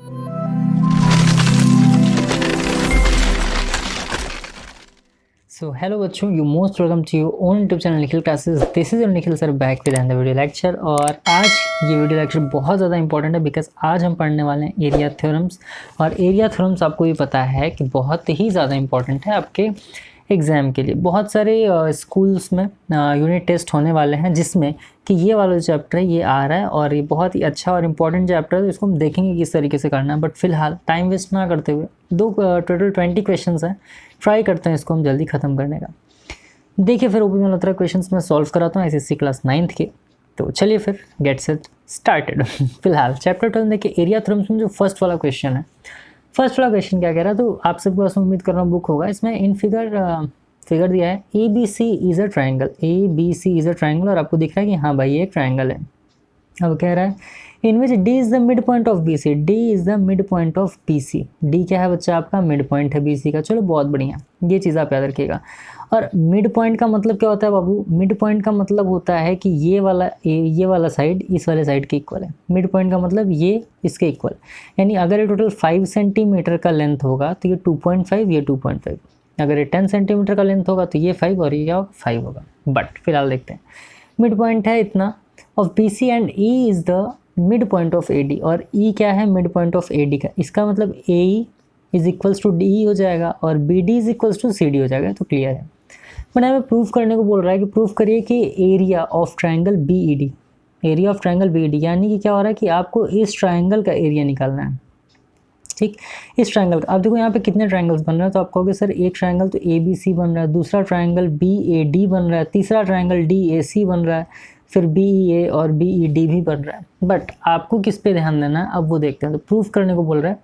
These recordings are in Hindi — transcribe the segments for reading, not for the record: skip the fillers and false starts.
So hello बच्चों, you most welcome to your own YouTube channel Nikhil classes. This is your Nikhil sir back with and video lecture. और आज ये वीडियो लेक्चर बहुत ज़्यादा इंपॉर्टेंट है बिकॉज आज हम पढ़ने वाले हैं एरिया थ्योरम्स. और एरिया थ्योरम्स आपको भी पता है कि बहुत ही ज़्यादा इंपॉर्टेंट है आपके एग्ज़ाम के लिए. बहुत सारे स्कूल्स में यूनिट टेस्ट होने वाले हैं जिसमें कि ये वाला चैप्टर है ये आ रहा है और ये बहुत ही अच्छा और इम्पॉर्टेंट चैप्टर है. तो इसको हम देखेंगे किस तरीके से करना है. बट फिलहाल टाइम वेस्ट ना करते हुए टोटल 20 क्वेश्चन हैं. ट्राई करते हैं इसको हम जल्दी ख़त्म करने का. देखिए फिर ओपी मल्होत्रा क्वेश्चंस मैं सॉल्व कराता हूँ ICSE क्लास 9th के. तो चलिए फिर गेट सेट स्टार्टेड. फिलहाल चैप्टर 12 देखिए एरिया थ्योरम्स में जो फर्स्ट वाला क्वेश्चन है. फर्स्ट वाला क्वेश्चन क्या कह रहा है, तो आप सबके पास उम्मीद कर रहा हूँ बुक होगा. इसमें इन फिगर दिया है ABC is a triangle. ABC is a triangle और आपको दिख रहा है कि हाँ भाई ये एक ट्राइंगल है. अब कह रहा है इन विच D is the mid point of BC. D is the mid point of BC. D क्या है बच्चा आपका मिड पॉइंट है BC का. चलो बहुत बढ़िया, ये चीज़ आप याद रखिएगा. और मिड पॉइंट का मतलब क्या होता है बाबू? मिड पॉइंट का मतलब होता है कि ये वाला साइड इस वाले साइड के इक्वल है. मिड पॉइंट का मतलब ये इसके इक्वल. यानी अगर ये टोटल 5 सेंटीमीटर का लेंथ होगा तो ये 2.5 ये 2.5. अगर ये 10 सेंटीमीटर का लेंथ होगा तो ये 5 और ये 5 होगा. बट फिलहाल देखते हैं मिड पॉइंट है इतना of BC and E is the mid point of AD. और E क्या है मिड पॉइंट ऑफ AD का. इसका मतलब AE is equals to DE हो जाएगा और BD is equals to CD हो जाएगा. तो क्लियर है. बट हमें प्रूफ करने को बोल रहा है कि प्रूफ करिए कि area of triangle BED. Area of triangle BED यानी कि क्या हो रहा है कि आपको इस ट्राइंगल का एरिया निकालना है. ठीक, इस ट्राइंगल का. आप देखो यहाँ पे कितने ट्राइंगल्स बन रहे हैं. तो आप कहोगे सर एक ट्राइंगल तो ABC बन रहा है, दूसरा ट्राइंगल BAD बन रहा है, तीसरा ट्राइंगल DAC बन रहा है, फिर BEA और BED भी बन रहा है. बट आपको किस पे ध्यान देना है अब वो देखते हैं. तो प्रूफ करने को बोल रहा है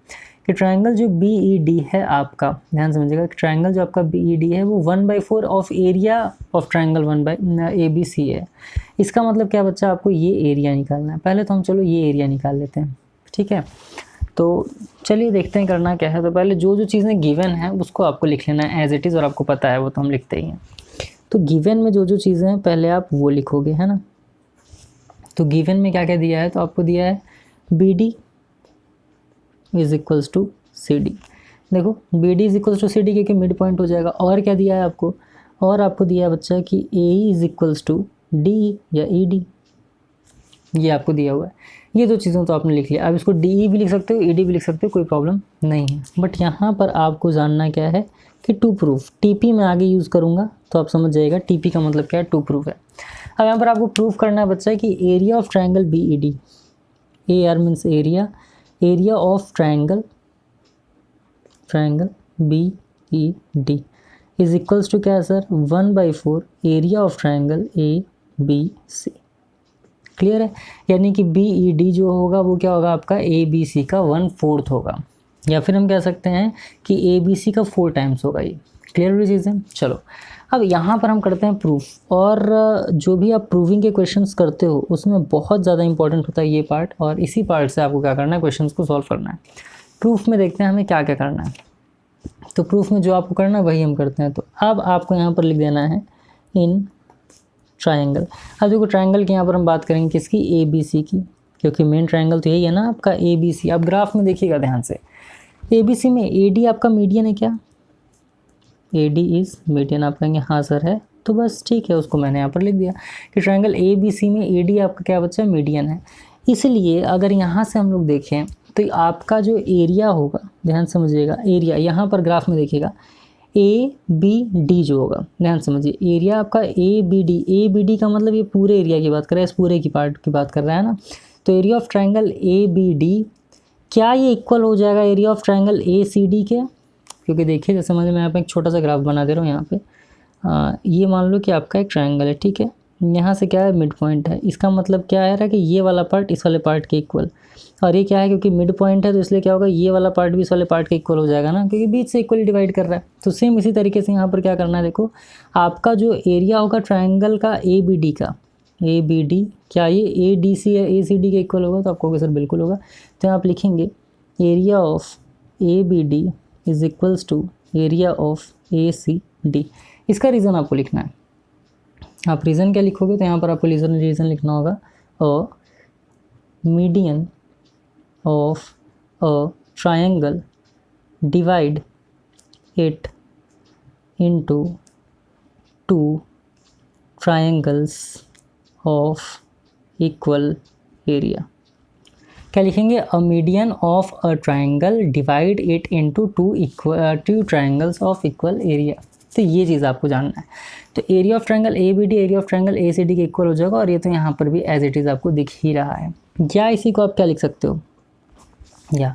कि ट्राइंगल जो BED है आपका, ध्यान समझिएगा कि ट्राइंगल जो आपका BED है वो 1/4 of area of triangle ABC है. इसका मतलब क्या बच्चा, आपको ये एरिया निकालना है. पहले तो हम चलो ये एरिया निकाल लेते हैं. ठीक है, तो चलिए देखते हैं करना क्या है. तो पहले जो जो चीज़ें गिवन हैं उसको आपको लिख लेना है एज इट इज़. और आपको पता है वो तो हम लिखते ही हैं. तो गिवन में जो जो चीज़ें हैं पहले आप वो लिखोगे, है ना. तो गिवन में क्या क्या दिया है, तो आपको दिया है BD is equals to CD. देखो BD is equals to CD क्योंकि मिड पॉइंट हो जाएगा. और क्या दिया है आपको, और आपको दिया है बच्चा कि AE is equals to DE या ED. ये आपको दिया हुआ है. ये दो चीज़ों तो आपने लिख लिया. आप इसको DE भी लिख सकते हो, ED भी लिख सकते हो, कोई प्रॉब्लम नहीं है. बट यहाँ पर आपको जानना क्या है कि टू प्रूफ. TP में आगे यूज़ करूँगा तो आप समझ जाइएगा TP का मतलब क्या है, टू प्रूफ है. अब यहाँ पर आपको प्रूफ करना है बच्चा कि area of triangle BED. AR means area of triangle BED is equals to क्या है sir, 1/4 area of triangle ABC. Clear है. यानी कि BED जो होगा वो क्या होगा आपका ABC का 1/4 होगा. या फिर हम कह सकते हैं कि ABC का 4 टाइम्स होगा. ये क्लियर हुई चीज़ें. चलो अब यहाँ पर हम करते हैं प्रूफ. और जो भी आप प्रूविंग के क्वेश्चंस करते हो उसमें बहुत ज़्यादा इंपॉर्टेंट होता है ये पार्ट. और इसी पार्ट से आपको क्या करना है, क्वेश्चंस को सॉल्व करना है. प्रूफ में देखते हैं हमें क्या क्या करना है. तो प्रूफ में जो आपको करना है वही हम करते हैं. तो अब आपको यहाँ पर लिख देना है इन ट्राइंगल. अब देखो ट्राइंगल की यहाँ पर हम बात करेंगे किसकी, ABC की, क्योंकि मेन ट्राइंगल तो यही है ना आपका ABC. आप ग्राफ में देखिएगा ध्यान से. ABC में AD आपका मीडियन है क्या, AD इज़ मीडियन. आप कहेंगे हाँ सर है, तो बस ठीक है, उसको मैंने यहाँ पर लिख दिया कि ट्राइंगल ABC में AD आपका क्या बच्चा मीडियन है. इसलिए अगर यहाँ से हम लोग देखें तो आपका जो एरिया होगा, ध्यान समझिएगा, एरिया यहाँ पर ग्राफ में देखिएगा ABD जो होगा, ध्यान समझिए. एरिया आपका ABD का मतलब ये पूरे एरिया की बात कर रहा है, इस पूरे की पार्ट की बात कर रहा है ना. तो एरिया ऑफ ट्राइंगल ABD क्या ये इक्वल हो जाएगा एरिया ऑफ ट्राइंगल ACD के. क्योंकि देखिए जैसे मैं यहाँ पे एक छोटा सा ग्राफ बना दे रहा हूँ. यहाँ पे ये मान लो कि आपका एक ट्राइंगल है. ठीक है, यहाँ से क्या है मिड पॉइंट है. इसका मतलब क्या है कि ये वाला पार्ट इस वाले पार्ट के इक्वल. और ये क्या है, क्योंकि मिड पॉइंट है तो इसलिए क्या होगा, ये वाला पार्ट भी इस वाले पार्ट के इक्वल हो जाएगा ना, क्योंकि बीच से इक्वली डिवाइड कर रहा है. तो सेम इसी तरीके से यहाँ पर क्या करना है, देखो आपका जो एरिया होगा ट्राइंगल का ABD का, ABD क्या ये ADC या ACD के इक्वल होगा. तो आपको कहोगे सर बिल्कुल होगा. तो आप लिखेंगे area of ABD is equals to area of ACD. इसका रीज़न आपको लिखना है. आप रीज़न क्या लिखोगे, तो यहाँ पर आपको रीज़न लिखना होगा. और median of a triangle divide it into two triangles of equal area. क्या लिखेंगे? A median of a triangle divide it into two triangles of equal area. तो ये चीज़ आपको जानना है। तो area of triangle A B D area of triangle A C D के इक्वल हो जाएगा, और ये तो यहाँ पर भी एज इट इज़ आपको दिख ही रहा है। या इसी को आप क्या लिख सकते हो, या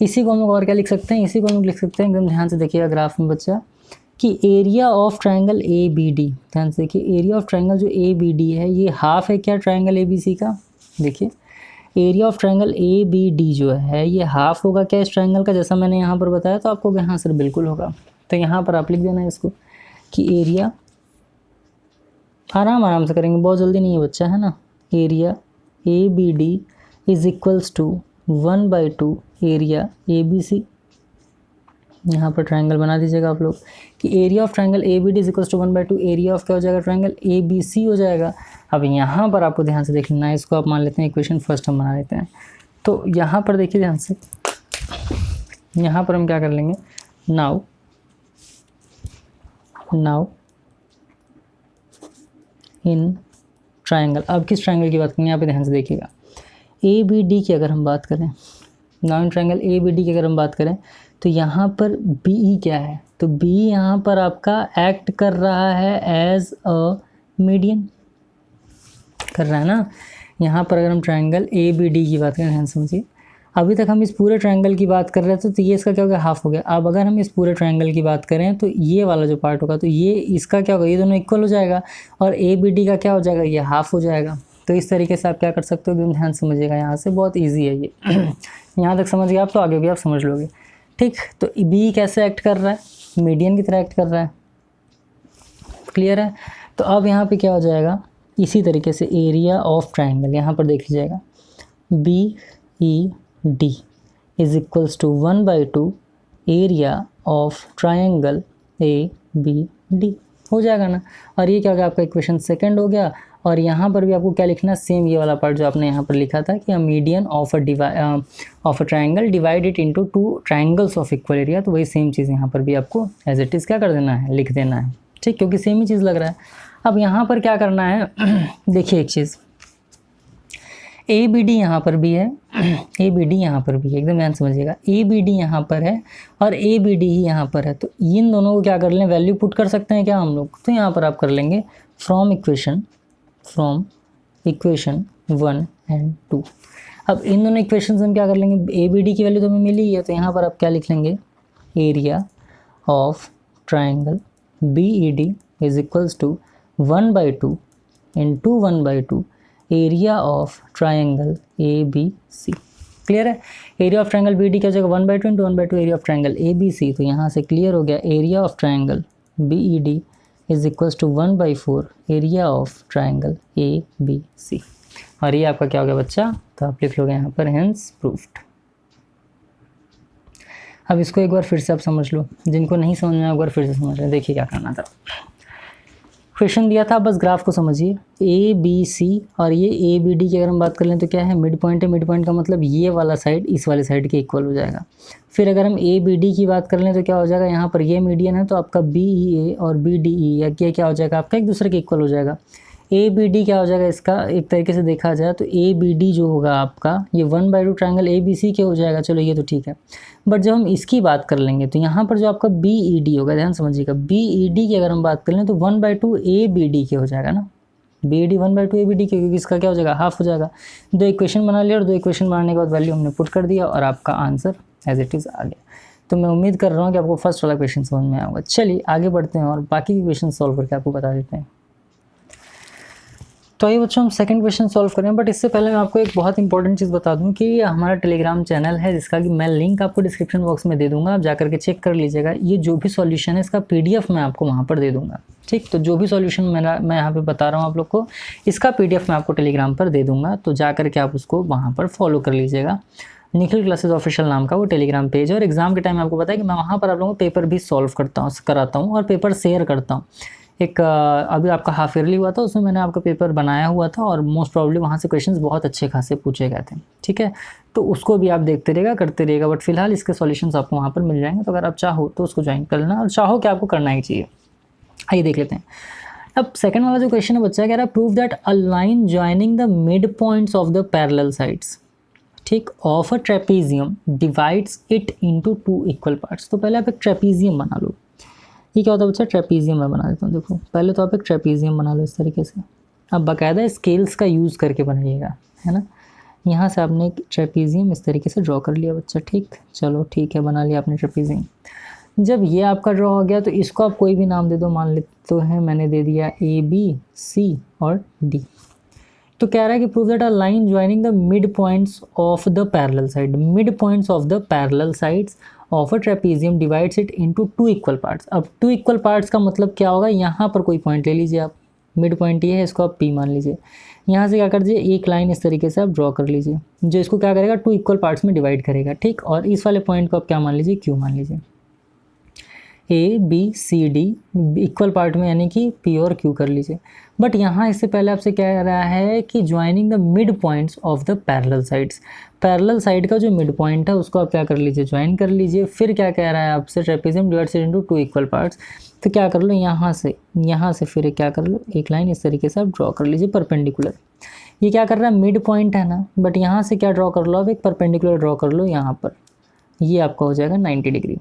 इसी को हम लोग और क्या लिख सकते हैं, इसी को हम लोग लिख सकते हैं, एकदम ध्यान से देखिएगा ग्राफ में बच्चा, कि area of triangle A B D, ध्यान से देखिए, एरिया ऑफ ट्रायंगल जो ए बी डी है ये हाफ है क्या ट्रायंगल ए बी सी का। देखिए area of triangle A B D जो है ये हाफ होगा क्या इस ट्रायंगल का, जैसा मैंने यहाँ पर बताया, तो आपको हाँ सर बिल्कुल होगा। तो यहाँ पर आप लिख देना है इसको कि एरिया, आराम से करेंगे, बहुत जल्दी नहीं है बच्चा, है ना। Area A B D is equals to 1/2 area A B C. यहाँ पर ट्रायंगल बना दीजिएगा आप लोग कि area of triangle A B D is equals to 1/2 area of क्या हो जाएगा, ट्रायंगल ए बी सी हो जाएगा। अब यहाँ पर आपको ध्यान से देख लेना है, इसको आप मान लेते हैं इक्वेशन फर्स्ट हम बना लेते हैं। तो यहाँ पर देखिए ध्यान से, यहाँ पर हम क्या कर लेंगे, नाउ इन ट्रायंगल, अब किस ट्रायंगल की बात करेंगे, यहाँ पे ध्यान से देखिएगा, ए बी डी की अगर हम बात करें, now in triangle A B D की अगर हम बात करें, तो यहाँ पर बी ई क्या है, तो बी यहाँ पर आपका एक्ट कर रहा है एज अ मीडियन, कर रहा है ना। यहाँ पर अगर हम ट्रायंगल ए बी डी की बात करें, ध्यान समझिए, अभी तक हम इस पूरे ट्रायंगल की बात कर रहे थे, तो ये इसका क्या हो गया, हाफ हो गया। अब अगर हम इस पूरे ट्रायंगल की बात करें तो ये वाला जो पार्ट होगा, तो ये इसका क्या होगा, ये दोनों इक्वल हो जाएगा, और ए बी डी का क्या हो जाएगा, ये हाफ हो जाएगा। तो इस तरीके से आप क्या कर सकते हो, एकदम ध्यान समझिएगा, यहाँ से बहुत ईजी है ये यहाँ तक समझ गए आप, तो आगे भी आप समझ लोगे, ठीक। तो बी कैसे एक्ट कर रहा है, मीडियन की तरह एक्ट कर रहा है, क्लियर है। तो अब यहाँ पे क्या हो जाएगा, इसी तरीके से एरिया ऑफ ट्रायंगल, यहाँ पर देख लीजिएगा, B E D is equals to 1/2 area of triangle A B D, हो जाएगा ना। और ये क्या हो गया, आपका इक्वेशन सेकंड हो गया। और यहाँ पर भी आपको क्या लिखना, सेम ये वाला पार्ट जो आपने यहाँ पर लिखा था कि median of a triangle divide it into two triangles of equal area, तो वही सेम चीज़ यहाँ पर भी आपको एज इट इज़ क्या कर देना है, लिख देना है, ठीक, क्योंकि सेम ही चीज़ लग रहा है। अब यहाँ पर क्या करना है देखिए एक चीज़, ए बी डी यहाँ पर भी है, ए बी डी यहाँ पर भी है, एकदम ध्यान समझिएगा, ए बी डी यहाँ पर है और ए बी डी ही यहाँ पर है। तो इन दोनों को क्या कर लें, वैल्यू पुट कर सकते हैं क्या हम लोग, तो यहाँ पर आप कर लेंगे फ्रॉम इक्वेशन 1 and 2। अब इन दोनों इक्वेशन हम क्या कर लेंगे, ए बी डी की वैल्यू तो हमें मिली है, तो यहाँ पर आप क्या लिख लेंगे, area of triangle B E D is equals to 1/2 into 1/2 area of triangle A B C. Clear है। Area of triangle B D क्या हो जाएगा, 1/2 into 1/2 area of triangle A B C. तो यहाँ से क्लियर हो गया, area of triangle B E D is equals to 1/4 area of triangle A B C. और ये आपका क्या हो गया बच्चा, तो आप लिख लोगे यहाँ पर हेंस प्रूफ्ड। अब इसको एक बार फिर से आप समझ लो, जिनको नहीं समझ में एक बार फिर से समझ लें। देखिए क्या करना था, क्वेश्चन दिया था, बस ग्राफ को समझिए, ए बी सी और ये ए बी डी की अगर हम बात कर लें तो क्या है, मिड पॉइंट है। मिड पॉइंट का मतलब ये वाला साइड इस वाले साइड के इक्वल हो जाएगा। फिर अगर हम ए बी डी की बात कर लें तो क्या हो जाएगा, यहाँ पर ये मीडियन है तो आपका बी ई ए और बी डी ई ये क्या हो जाएगा, आपका एक दूसरे के इक्वल हो जाएगा। ए बी डी क्या हो जाएगा, इसका एक तरीके से देखा जाए तो ए बी डी जो होगा आपका ये 1/2 ट्रायंगल ए बी सी के हो जाएगा। चलो ये तो ठीक है, बट जब हम इसकी बात कर लेंगे तो यहाँ पर जो आपका बी ई डी होगा, ध्यान समझिएगा, बी ई डी की अगर हम बात कर लें तो 1/2 ए बी डी के हो जाएगा ना, B E D 1/2 A B D के, क्योंकि इसका क्या हो जाएगा, हाफ हो जाएगा। दो इक्वेशन बना लिया और दो इक्वेशन बनाने के बाद वैल्यू हमने पुट कर दिया और आपका आंसर एज इट इज़ आ गया। तो मैं उम्मीद कर रहा हूँ कि आपको फर्स्ट वाला क्वेश्चन समझ में आएगा। चलिए आगे बढ़ते हैं और बाकी के क्वेश्चन सॉल्व करके आपको बता देते हैं। तो ये बच्चों हम सेकंड क्वेश्चन सॉल्व करें, बट इससे पहले मैं आपको एक बहुत इंपॉर्टेंट चीज़ बता दूं कि ये हमारा टेलीग्राम चैनल है, जिसका कि मैं लिंक आपको डिस्क्रिप्शन बॉक्स में दे दूंगा, आप जाकर के चेक कर लीजिएगा। ये जो भी सॉल्यूशन है इसका पीडीएफ मैं आपको वहाँ पर दे दूंगा, ठीक। तो जो भी सॉल्यूशन मैं यहाँ पे बता रहा हूँ आप लोग को, इसका पीडीएफ मैं आपको टेलीग्राम पर दे दूँगा, तो जा करके आप उसको वहाँ पर फॉलो कर लीजिएगा। निखिल क्लासेस ऑफिशियल नाम का वो टेलीग्राम पेज है, और एग्जाम के टाइम आपको पता है कि मैं वहाँ पर आप लोगों को पेपर भी सॉल्व कराता हूँ और पेपर शेयर करता हूँ। एक अभी आपका हाफ ईयरली हुआ था, उसमें मैंने आपका पेपर बनाया हुआ था और मोस्ट प्रॉब्ली वहाँ से क्वेश्चंस बहुत अच्छे खासे पूछे गए थे, ठीक है। तो उसको भी आप देखते रहिएगा, करते रहिएगा, बट फिलहाल इसके सॉल्यूशंस आपको वहाँ पर मिल जाएंगे। तो अगर आप चाहो तो उसको ज्वाइन कर लेना, और चाहो कि आपको करना ही चाहिए। आइए देख लेते हैं। अब सेकंड वाला जो क्वेश्चन है बच्चा कह रहा है, prove that a line joining the mid points of the parallel sides, ठीक, of a trapezium divides it into 2 equal parts. तो पहले आप एक ट्रेपीजियम बना लो। ये क्या होता है बच्चा, ट्रेपीजियम मैं बना देता हूँ। देखो पहले तो आप एक ट्रेपीजियम बना लो इस तरीके से। अब बाकायदा स्केल्स का यूज़ करके बनाइएगा, है ना। यहाँ से आपने एक ट्रेपीजियम इस तरीके से ड्रॉ कर लिया बच्चा, ठीक। चलो ठीक है, बना लिया आपने ट्रेपीजियम। जब ये आपका ड्रॉ हो गया तो इसको आप कोई भी नाम दे दो, मान लेते हैं मैंने दे दिया ABC और D। तो कह रहा है कि prove that a line joining the mid points of the parallel side, mid points of the parallel sides of a trapezium divides it into 2 equal parts. अब 2 इक्वल पार्ट्स का मतलब क्या होगा, यहाँ पर कोई पॉइंट ले लीजिए आप, मिड पॉइंट ये है, इसको आप P मान लीजिए। यहाँ से क्या कर दीजिए, एक लाइन इस तरीके से आप ड्रॉ कर लीजिए, जो इसको क्या करेगा, 2 इक्वल पार्ट्स में डिवाइड करेगा, ठीक। और इस वाले पॉइंट को आप क्या मान लीजिए, Q मान लीजिए। ABCD इक्वल पार्ट में यानी कि P और Q कर लीजिए। बट यहाँ इससे पहले आपसे क्या कह रहा है कि joining the mid points of the parallel sides, parallel side का जो मिड पॉइंट है उसको आप क्या कर लीजिए, ज्वाइन कर लीजिए। फिर क्या कह रहा है आपसे, trapezium divides it into 2 equal parts. तो क्या कर लो, यहाँ से फिर क्या कर लो, एक लाइन इस तरीके से आप ड्रॉ कर लीजिए परपेंडिकुलर। ये क्या कर रहा है, मिड पॉइंट है ना, बट यहाँ से क्या ड्रॉ कर लो, आप एक परपेंडिकुलर ड्रॉ कर लो यहाँ पर, ये आपका हो जाएगा 90 डिग्री।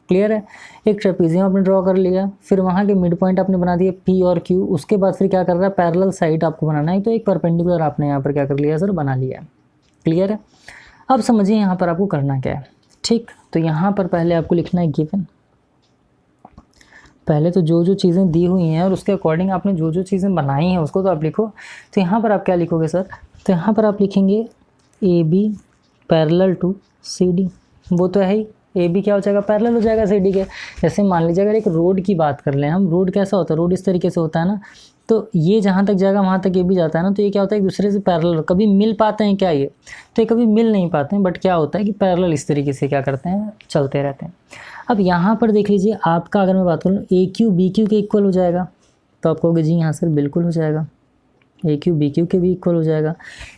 क्लियर है। एक ट्रेपीजियम आपने ड्रॉ कर लिया, फिर वहाँ के मिड पॉइंट आपने बना दिए P और Q। उसके बाद फिर क्या कर रहा है, पैरेलल साइड आपको बनाना है, तो एक परपेंडिकुलर आपने यहाँ पर क्या कर लिया सर, बना लिया। क्लियर है। अब समझिए यहाँ पर आपको करना क्या है, ठीक। तो यहाँ पर पहले आपको लिखना है गिवन। पहले तो जो जो चीज़ें दी हुई हैं और उसके अकॉर्डिंग आपने जो जो चीज़ें बनाई हैं उसको तो आप लिखो। तो यहाँ पर आप क्या लिखोगे सर, तो यहाँ पर आप लिखेंगे AB पैरेलल टू CD। वो तो है ही, AB क्या हो जाएगा, पैरेलल हो जाएगा CD के। जैसे मान लीजिए अगर एक रोड की बात कर लें हम, रोड कैसा होता है, रोड इस तरीके से होता है ना, तो ये जहाँ तक जाएगा वहाँ तक AB जाता है ना, तो ये क्या होता है, एक दूसरे से पैरेलल। कभी मिल पाते हैं क्या ये, तो ये कभी मिल नहीं पाते हैं, बट क्या होता है कि पैरेलल इस तरीके से क्या करते हैं, चलते रहते हैं। अब यहाँ पर देख लीजिए आपका, अगर मैं बात करूँ AQ BQ के इक्वल हो जाएगा, तो आप कहोगे जी हाँ सर बिल्कुल हो जाएगा, AQ BQ के भी इक्वल हो जाएगा।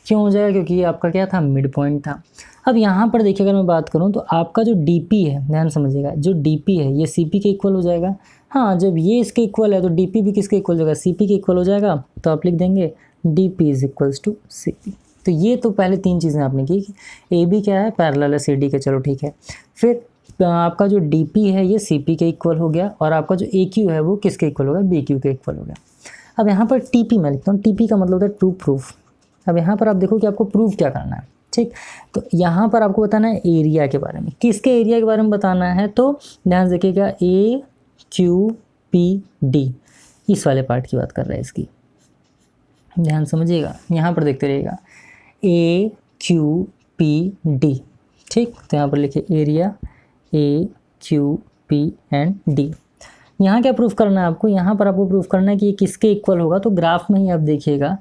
क्यों हो जाएगा, क्योंकि ये आपका क्या था, मिड पॉइंट था। अब यहाँ पर देखिए अगर मैं बात करूँ तो आपका जो DP है, ध्यान समझिएगा, जो DP है ये CP के इक्वल हो जाएगा। हाँ, जब ये इसके इक्वल है तो DP भी किसके इक्वल हो जाएगा, CP के इक्वल हो जाएगा। तो आप लिख देंगे DP is equals to CP। तो ये तो पहले 3 चीज़ें आपने की कि AB क्या है, पैरेलल है CD के, चलो ठीक है। फिर आपका जो DP है ये CP के इक्वल हो गया, और आपका जो AQ है वो किसके इक्वल होगा, BQ के इक्वल हो गया। अब यहाँ पर TP मैं लिखता हूँ, TP का मतलब होता है टू प्रूफ। अब यहाँ पर आप देखो कि आपको प्रूफ क्या करना है, ठीक। तो यहाँ पर आपको बताना है एरिया के बारे में। किसके एरिया के बारे में बताना है, तो ध्यान से देखिएगा, AQPD इस वाले पार्ट की बात कर रहा है इसकी, ध्यान समझिएगा। यहाँ पर देखते रहिएगा AQPD, ठीक। तो यहाँ पर लिखिए एरिया AQP एंड D। यहाँ क्या प्रूफ करना है आपको, यहाँ पर आपको प्रूफ करना है कि ये किसके इक्वल होगा। तो ग्राफ में ही आप देखिएगा,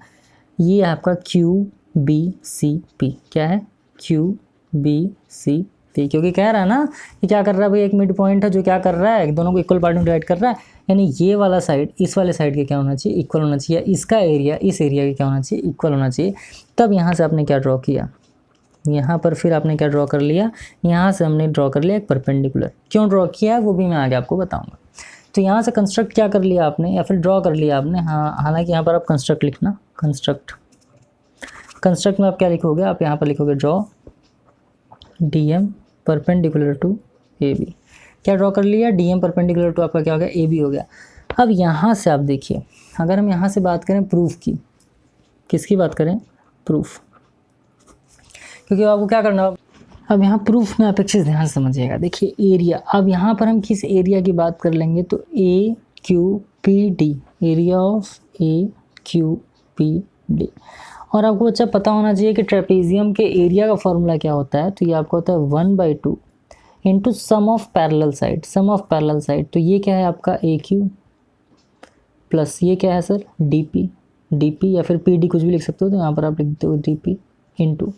ये आपका QBCP क्या है, QBCP, क्योंकि कह रहा है ना कि क्या कर रहा है भाई, एक मिड पॉइंट है जो क्या कर रहा है, दोनों को इक्वल पार्ट में डिवाइड कर रहा है, यानी ये वाला साइड इस वाले साइड के क्या होना चाहिए, इक्वल होना चाहिए। इसका एरिया इस एरिया के क्या होना चाहिए, इक्वल होना चाहिए। तब यहाँ से आपने क्या ड्रॉ किया, यहाँ पर फिर आपने क्या ड्रॉ कर लिया, यहाँ से हमने ड्रॉ कर लिया एक परपेंडिकुलर। क्यों ड्रॉ किया वो भी मैं आगे आपको बताऊँगा। तो यहाँ से कंस्ट्रक्ट क्या कर लिया आपने, या फिर ड्रॉ कर लिया आपने। हाँ, हालांकि यहाँ पर आप कंस्ट्रक्ट लिखना, कंस्ट्रक्ट में आप क्या लिखोगे, आप यहाँ पर लिखोगे draw DM perpendicular to AB। क्या ड्रॉ कर लिया, DM परपेंडिकुलर टू आपका क्या हो गया, AB हो गया। अब यहाँ से आप देखिए, अगर हम यहाँ से बात करें प्रूफ की, किसकी बात करें, प्रूफ, क्योंकि आपको क्या करना। अब यहाँ प्रूफ में आप एक चीज़ ध्यान समझिएगा, देखिए एरिया। अब यहाँ पर हम किस एरिया की बात कर लेंगे, तो AQPD, एरिया ऑफ AQPD। और आपको अच्छा पता होना चाहिए कि ट्रेपीजियम के एरिया का फॉर्मूला क्या होता है, तो ये आपका होता है 1/2 into sum of parallel side, sum of parallel side. तो ये क्या है आपका AQ प्लस ये क्या है सर DP या फिर PD कुछ भी लिख सकते हो, तो यहाँ पर आप लिखते हो DP इंटू,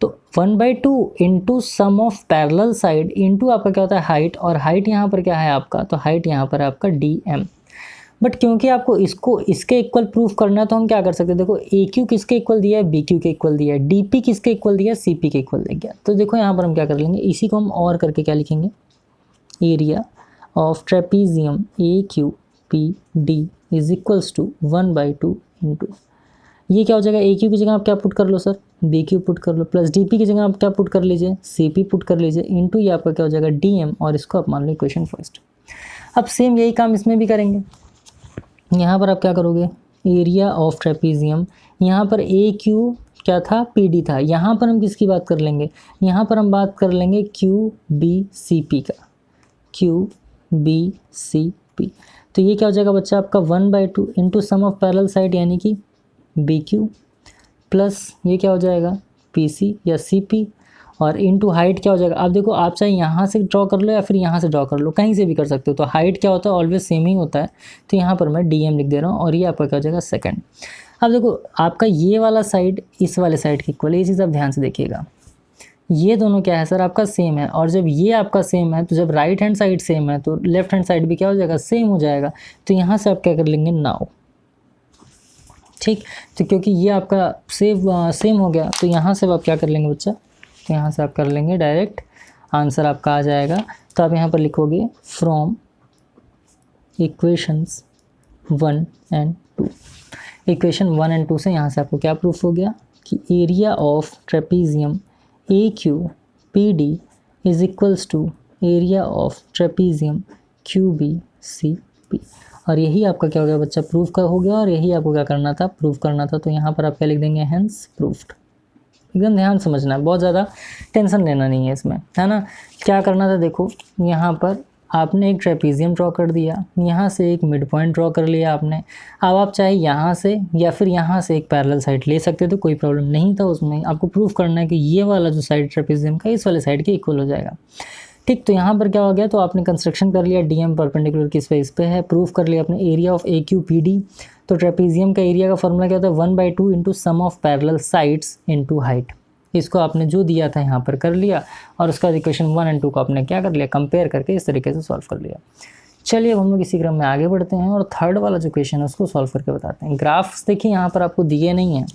तो 1/2 into sum of parallel side into आपका क्या होता है हाइट, और हाइट यहाँ पर क्या है आपका, तो हाइट यहाँ पर आपका DM। बट क्योंकि आपको इसको इसके इक्वल प्रूफ करना है तो हम क्या कर सकते हैं, देखो ए क्यू किसके इक्वल दिया है, बी क्यू के इक्वल दिया है, डी पी किसके इक्वल दिया है, सी पी के इक्वल दिया गया। तो देखो यहाँ पर हम क्या कर लेंगे, इसी को हम और करके क्या लिखेंगे, area of trapezium A Q P D is equals to 1/2 into, ये क्या हो जाएगा, ए क्यू की जगह आप क्या पुट कर लो सर, बी क्यू पुट कर लो, प्लस डी पी की जगह आप क्या पुट कर लीजिए, सी पी पुट कर लीजिए, इंटू ये आपका क्या हो जाएगा डी एम, और इसको आप मान लो इक्वेशन फर्स्ट। अब सेम यही काम इसमें भी करेंगे। यहाँ पर आप क्या करोगे, एरिया ऑफ ट्रेपीजियम, यहाँ पर ए क्यू क्या था, पी डी था, यहाँ पर हम किसकी बात कर लेंगे, यहाँ पर हम बात कर लेंगे क्यू बी सी पी का, क्यू बी सी पी। तो ये क्या हो जाएगा बच्चा आपका 1/2 into sum of parallel side यानी कि बी क्यू, प्लस ये क्या हो जाएगा पी सी या सी पी, और इनटू हाइट क्या हो जाएगा। आप देखो, आप चाहे यहाँ से ड्रॉ कर लो या फिर यहाँ से ड्रॉ कर लो, कहीं से भी कर सकते हो। तो हाइट क्या होता है, ऑलवेज सेम ही होता है, तो यहाँ पर मैं डी एम लिख दे रहा हूँ, और ये आपका क्या हो जाएगा सेकंड। अब देखो आपका ये वाला साइड इस वाले साइड के इक्वल है, ये चीज़ आप ध्यान से देखिएगा, ये दोनों क्या है सर आपका सेम है, और जब ये आपका सेम है तो जब राइट हैंड साइड सेम है तो लेफ्ट हैंड साइड भी क्या हो जाएगा, सेम हो जाएगा। तो यहाँ से आप क्या कर लेंगे, नाउ, ठीक। तो क्योंकि ये आपका सेम हो गया, तो यहाँ से आप क्या कर लेंगे बच्चा, तो यहाँ से आप कर लेंगे डायरेक्ट आंसर आपका आ जाएगा। तो आप यहाँ पर लिखोगे from equations 1 and 2, equation 1 and 2 से यहाँ से आपको क्या प्रूफ हो गया कि area of trapezium A Q P D is equals to area of trapezium Q B C P. और यही आपका क्या हो गया बच्चा, प्रूफ का हो गया, और यही आपको क्या करना था, प्रूफ करना था। तो यहाँ पर आप क्या लिख देंगे, हेंस प्रूफ्ड। एकदम ध्यान समझना है, बहुत ज़्यादा टेंशन लेना नहीं है इसमें, है ना। क्या करना था, देखो यहाँ पर आपने एक ट्रेपीजियम ड्रॉ कर दिया, यहाँ से एक मिड पॉइंट ड्रॉ कर लिया आपने। अब आप चाहे यहाँ से या फिर यहाँ से एक पैरेलल साइड ले सकते थे, कोई प्रॉब्लम नहीं था उसमें। आपको प्रूफ करना है कि ये वाला जो साइड ट्रेपीजियम का इस वाले साइड के इक्वल हो जाएगा, ठीक। तो यहाँ पर क्या हो गया, तो आपने कंस्ट्रक्शन कर लिया, डी एम परपेंडिकुलर किस पे, इस पे है। प्रूफ कर लिया अपने area of A Q P D. तो ट्रेपीजियम का एरिया का फॉर्मूला क्या होता है, 1/2 into sum of parallel sides into height. इसको आपने जो दिया था यहाँ पर कर लिया, और उसका इक्वेशन 1 and 2 को आपने क्या कर लिया, कंपेयर करके इस तरीके से सॉल्व कर लिया। चलिए अब हम लोग इसी क्रम में आगे बढ़ते हैं, और थर्ड वाला जो क्वेश्चन है उसको सॉल्व करके बताते हैं। ग्राफ्स देखिए यहाँ पर आपको दिए नहीं है,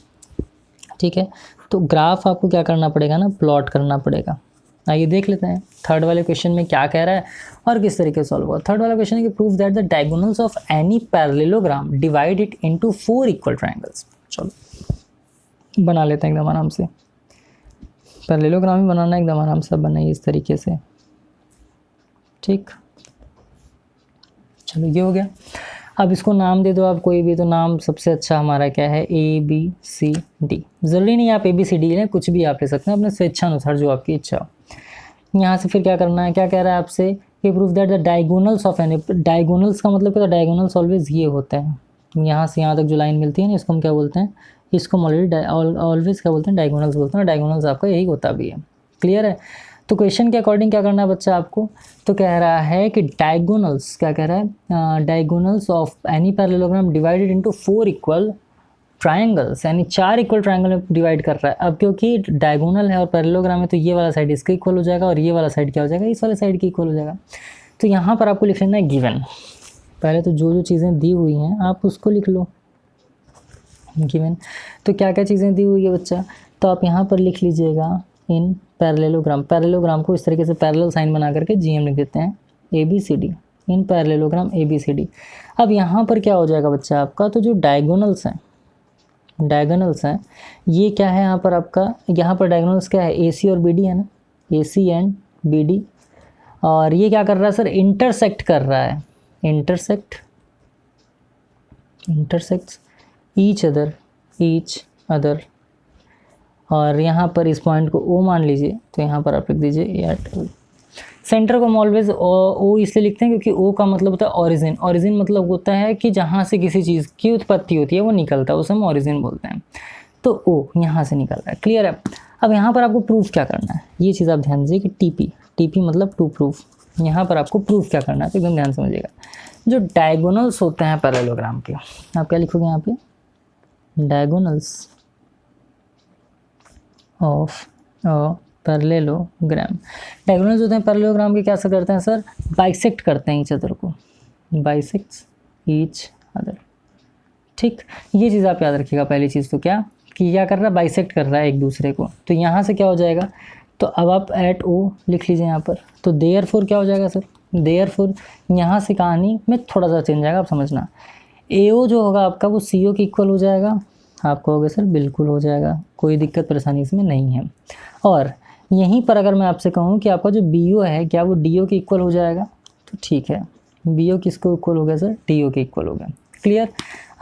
ठीक है। तो ग्राफ आपको क्या करना पड़ेगा ना, प्लॉट करना पड़ेगा। आइए देख लेते हैं थर्ड वाले क्वेश्चन में क्या कह रहा है और किस तरीके से सॉल्व हुआ। थर्ड वाला क्वेश्चन है कि prove that the diagonals of any parallelogram divide it into 4 equal triangles. चलो बना लेते हैं एकदम आराम से, पैरेललोग्राम ही बनाना है, एकदम आराम से बनाइए इस तरीके से, ठीक। चलो ये हो गया। अब इसको नाम दे दो आप कोई भी, तो नाम सबसे अच्छा हमारा क्या है, ए बी सी डी। ज़रूरी नहीं आप ए बी सी डी लें, कुछ भी आप ले सकते हैं अपने स्वेच्छा अनुसार, जो आपकी इच्छा हो। यहाँ से फिर क्या करना है, क्या कह रहा है आपसे कि proof that the diagonals of any, diagonals का मतलब क्या, डायगोनल्स ऑलवेज ये होता है, यहाँ से यहाँ तक जो लाइन मिलती है ना, इसको हम क्या बोलते हैं, इसको हम ऑलवेज क्या बोलते हैं, डायगोनल्स बोलते हैं। डायगोनल्स आपका यही होता भी है, क्लियर है। तो क्वेश्चन के अकॉर्डिंग क्या करना है बच्चा आपको, तो कह रहा है कि डायगोनल्स, क्या कह रहा है, diagonals of any parallelogram divided into 4 equal triangles, यानी 4 इक्वल ट्रायंगल में डिवाइड कर रहा है। अब क्योंकि डायगोनल है और पैरेललोग्राम है, तो ये वाला साइड इसके इक्वल हो जाएगा, और ये वाला साइड क्या हो जाएगा, इस वाले साइड के इक्वल हो जाएगा। तो यहाँ पर आपको लिख लेना है गिवन। पहले तो जो जो चीज़ें दी हुई हैं आप उसको लिख लो, गिवन। तो क्या क्या चीज़ें दी हुई है बच्चा, तो आप यहाँ पर लिख लीजिएगा इन पैरेललोग्राम। पैरेललोग्राम को इस तरीके से पैरेलल साइन बना करके जीएम लिख देते हैं, A B C D, in parallelogram A B C D. अब यहाँ पर क्या हो जाएगा बच्चा आपका, तो जो डायगोनल्स हैं, डायगोनल्स हैं ये क्या है यहाँ पर आपका, यहाँ पर डायगोनल्स क्या है, ए सी और बी डी है ना, ए सी एंड बी डी। और ये क्या कर रहा है सर, इंटरसेक्ट कर रहा है, इंटरसेक्ट्स ईच अदर। और यहाँ पर इस पॉइंट को ओ मान लीजिए, तो यहाँ पर आप लिख दीजिए ए एट ओ। सेंटर को हम ऑलवेज ओ इसलिए लिखते हैं क्योंकि ओ का मतलब होता है ओरिजिन। ओरिजिन मतलब होता है कि जहाँ से किसी चीज़ की उत्पत्ति होती है वो निकलता है, उसे हम ओरिजिन बोलते हैं। तो ओ यहाँ से निकल रहा है, क्लियर है। अब यहाँ पर आपको प्रूफ क्या करना है, ये चीज़ आप ध्यान दीजिए कि टीपी मतलब टू प्रूफ। यहाँ पर आपको प्रूफ क्या करना है, तो एकदम ध्यान समझिएगा। जो डायगोनल्स होते हैं पैरेललोग्राम के, आप क्या लिखोगे यहाँ पे, डायगोनल्स ऑफ पैरेललोग्राम। डायगोनल्स होते हैं पैरेललोग्राम के, क्या करते हैं सर, बाइसेक्ट करते हैं ईच अदर को, बाइसेक्ट्स ईच अदर। ठीक, ये चीज़ आप याद रखिएगा। पहली चीज़ तो क्या कि क्या कर रहा है, बाइसेक्ट कर रहा है एक दूसरे को। तो यहाँ से क्या हो जाएगा, तो अब आप एट ओ लिख लीजिए यहाँ पर। तो देयरफॉर क्या हो जाएगा सर, देयरफॉर यहाँ से कहानी में थोड़ा सा चेंज आएगा, आप समझना। एओ जो होगा आपका वो सीओ के इक्वल हो जाएगा। आप कहोगे सर बिल्कुल हो जाएगा, कोई दिक्कत परेशानी इसमें नहीं है। और यहीं पर अगर मैं आपसे कहूँ कि आपका जो बीओ है क्या वो डीओ के इक्वल हो जाएगा, तो ठीक है, बीओ किसको इक्वल हो गया सर, डीओ के इक्वल हो गया। क्लियर।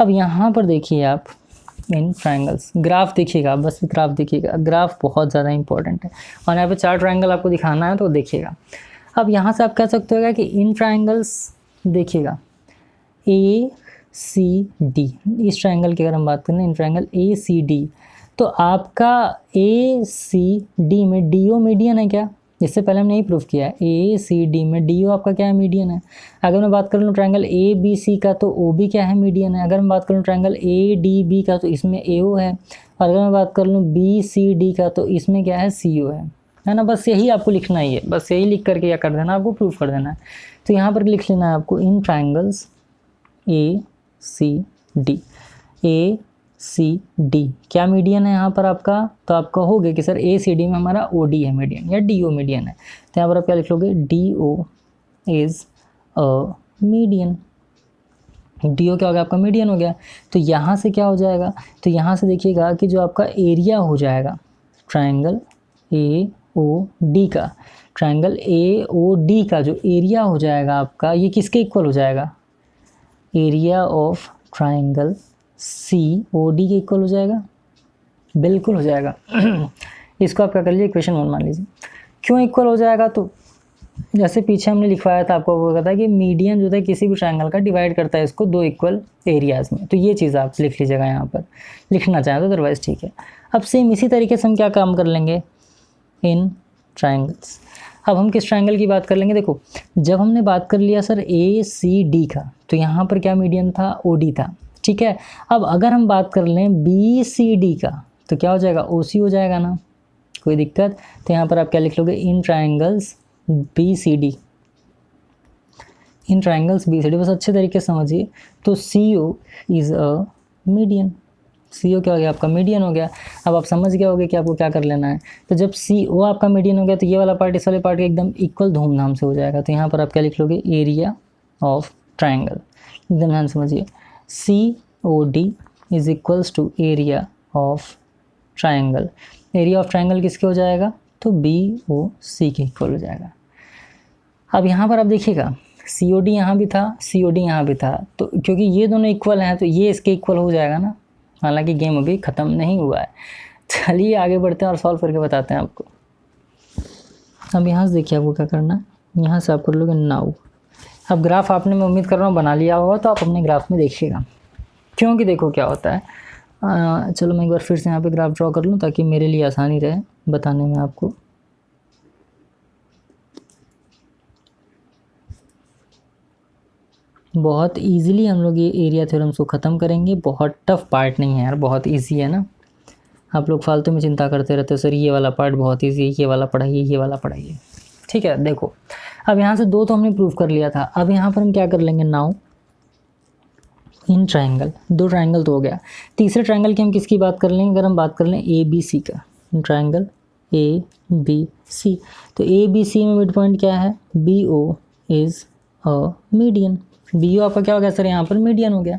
अब यहाँ पर देखिए आप इन ट्रायंगल्स, ग्राफ देखिएगा, बस ग्राफ देखिएगा, ग्राफ बहुत ज़्यादा इंपॉर्टेंट है। और यहाँ पे 4 ट्रायंगल आपको दिखाना है तो देखिएगा। अब यहाँ से आप कह सकते हो कि इन ट्रायंगल्स देखिएगा ए सी डी, इस ट्रायंगल की अगर हम बात करें इन ट्रायंगल ए सी डी, तो आपका ए सी डी में डी ओ मीडियन है क्या, इससे पहले हमने यही प्रूफ किया है। ए सी डी में डी ओ आपका क्या है, मीडियन है। अगर मैं बात कर लूँ ट्रायंगल ए बी सी का तो ओ बी क्या है, मीडियन है। अगर मैं बात कर लूँ ट्रायंगल ए डी बी का तो इसमें ए ओ है। और अगर मैं बात कर लूँ बी सी डी का तो इसमें क्या है, सी ओ है ना। बस यही आपको लिखना ही है, बस यही लिख करके क्या कर देना, आपको प्रूफ कर देना है। तो यहाँ पर लिख लेना है आपको इन ट्रायंगल्स ए सी डी, ए सी डी क्या मीडियन है यहाँ पर आपका, तो आप कहोगे कि सर ए सी डी में हमारा ओ डी है मीडियन या डी ओ मीडियन है। तो यहाँ पर आप क्या लिख लोगे, D O is a median. D O क्या हो गया आपका, मीडियन हो गया। तो यहाँ से क्या हो जाएगा, तो यहाँ से देखिएगा कि जो आपका एरिया हो जाएगा ट्रायंगल ए ओ डी का, ट्रायंगल ए ओ डी का जो एरिया हो जाएगा आपका, ये किसके इक्वल हो जाएगा, area of triangle C O D के इक्वल हो जाएगा, बिल्कुल हो जाएगा। इसको आप क्या कर लीजिए, इक्वेशन 1 मान लीजिए। क्यों इक्वल हो जाएगा, तो जैसे पीछे हमने लिखवाया था आपको, वो कहता है कि मीडियन जो है किसी भी ट्रायंगल का डिवाइड करता है इसको 2 इक्वल एरियाज़ में। तो ये चीज़ आप लिख लीजिएगा यहाँ पर, लिखना चाहें तो, अदरवाइज ठीक है। अब सेम इसी तरीके से हम क्या काम कर लेंगे इन ट्रायंगल्स। अब हम किस ट्रायंगल की बात कर लेंगे, देखो जब हमने बात कर लिया सर ए सी डी का, तो यहाँ पर क्या मीडियन था, ओ डी था, ठीक है। अब अगर हम बात कर लें बी सी डी का, तो क्या हो जाएगा, ओ सी हो जाएगा ना, कोई दिक्कत। तो यहाँ पर आप क्या लिख लोगे, इन ट्रायंगल्स बी सी डी, इन ट्रायंगल्स बी सी डी, बस अच्छे तरीके से समझिए। तो सी ओ इज़ अ मीडियन, सी ओ क्या हो गया आपका, मीडियन हो गया। अब आप समझ गए होगे कि आपको क्या कर लेना है। तो जब सी ओ आपका मीडियन हो गया तो ये वाला पार्ट इस वाले पार्ट के एकदम इक्वल धूमधाम से हो जाएगा। तो यहाँ पर आप क्या लिख लोगे, एरिया ऑफ ट्रायंगल, एकदम ध्यान समझिए, C O D is equals to area of triangle. Area of triangle किसके हो जाएगा, तो बी ओ सी के इक्वल हो जाएगा। अब यहाँ पर आप देखिएगा सी ओ डी यहाँ भी था, सी ओ डी यहाँ भी था, तो क्योंकि ये दोनों इक्वल हैं तो ये इसके इक्वल हो जाएगा ना। हालांकि गेम अभी ख़त्म नहीं हुआ है, चलिए आगे बढ़ते हैं और सॉल्व करके बताते हैं आपको। अब यहाँ से देखिए आपको क्या करना है, यहाँ से आप कर लोगे नाउ। अब ग्राफ आपने, मैं उम्मीद कर रहा हूँ बना लिया होगा, तो आप अपने ग्राफ में देखिएगा, क्योंकि देखो क्या होता है। चलो मैं एक बार फिर से यहाँ पे ग्राफ ड्रॉ कर लूँ ताकि मेरे लिए आसानी रहे बताने में आपको। बहुत इजीली हम लोग ये एरिया थ्योरम्स को ख़त्म करेंगे, बहुत टफ पार्ट नहीं है यार, बहुत इजी है ना। आप लोग फालतू में चिंता करते रहते हो, सर ये वाला पार्ट बहुत इजी है, ये वाला पढ़ाइए, ये वाला पढ़ाइए, ठीक है। देखो अब यहाँ से 2 तो हमने प्रूव कर लिया था। अब यहाँ पर हम क्या कर लेंगे, नाउ इन ट्रायंगल, 2 ट्रायंगल तो हो गया। तीसरे ट्रायंगल की हम किसकी बात कर लेंगे, अगर हम बात कर लें ए बी सी का, ट्रायंगल ए बी सी, तो ए बी सी में मिड पॉइंट क्या है, B O is a median. B O आपका क्या हो गया सर, यहाँ पर मीडियन हो गया,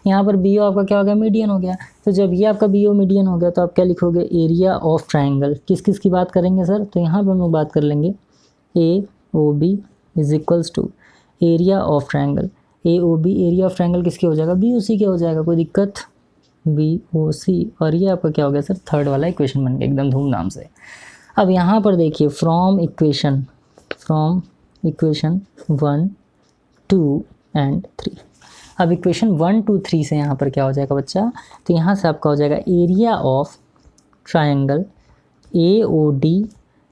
यहाँ पर बी ओ आपका क्या हो गया, मीडियन हो गया। तो जब ये आपका बी ओ मीडियन हो गया तो आप क्या लिखोगे, एरिया ऑफ ट्रायंगल। किस किस की बात करेंगे सर, तो यहाँ पर हम लोग बात कर लेंगे A O B is equals to area of triangle. A O B area of triangle किसके हो जाएगा, बी ओ सी के हो जाएगा, कोई दिक्कत, बी ओ सी। और ये आपका क्या हो गया सर, थर्ड वाला इक्वेशन बन गया एकदम धूमधाम से। अब यहाँ पर देखिए फ्रॉम इक्वेशन 1 2 एंड 3। अब इक्वेशन 1 2 3 से यहाँ पर क्या हो जाएगा बच्चा, तो यहाँ से आपका हो जाएगा area of triangle A O D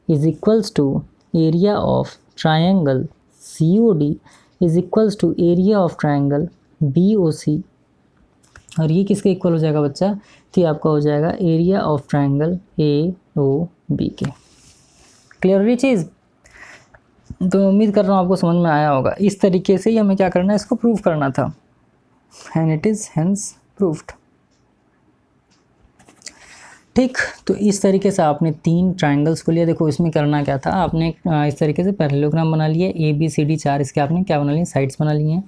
is equals to area of triangle C O D is equals to area of triangle B O C. और ये किसके इक्वल हो जाएगा बच्चा, तो ये आपका हो जाएगा area of triangle A O B के। क्लियर ये चीज़, तो उम्मीद कर रहा हूँ आपको समझ में आया होगा। इस तरीके से ही हमें क्या करना है, इसको प्रूव करना था। And it is hence proved. ठीक, तो इस तरीके से आपने 3 ट्राइंगल्स को लिया। देखो इसमें करना क्या था, आपने इस तरीके से पैरेललोग्राम बना लिए, ए बी सी डी 4 इसके आपने क्या बना लिए, साइड्स बना लिए हैं।